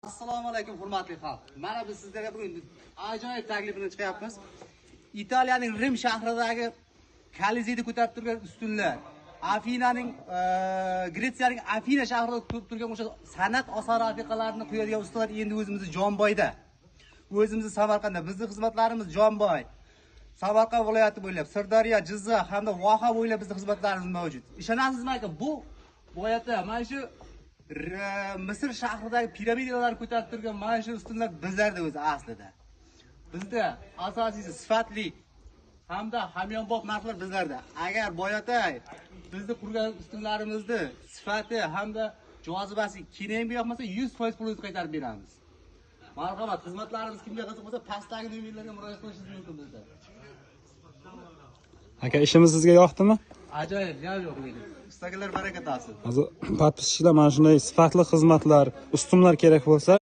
Assalomu alaykum hurmatli xalq. Mana biz sizlarga bugun ajoyib taklifini chiqyapmiz. Italiyaning Rim shahridagi Kolizeyda ko'tarib turgan ustunlar, Afinaning Gretsiyaning Afina shahrida turgan o'sha san'at asar rafiqalarini qo'yadigan ustalar endi o'zimizni Jonboyda. O'zimizni Samarqandda, bizning xizmatlarimiz Jonboy, Samarqand viloyati bo'ylab, Sirdaryo, Jizzax hamda Voha bo'ylab bizning xizmatlarimiz mavjud. Ishonasizmi aka, bu boyatda mana shu Misr shahridagi piramidalarni ko'tarib turgan mana shu ustunlar bizlarda o'zi aslida. Bizda asosiysi sifatli hamda hamyonbop narxlar bizlarda. Agar boyatay bizni qurgan ustunlarimizni sifati hamda jozibasi keyin yoqmasa 100% pul qaytarib beramiz. Marhamat, xizmatlarimiz kimga qiziq bo'lsa pastdagi nomerlarga murojaat qilishingiz mumkin bizda. Aka, ishimiz sizga yoqdimi? Ajoyib, yo'q deydi. Ustalar baraka topsin. Hozir podpischilar mana shunday sifatli xizmatlar, ustunlar kerak bo'lsa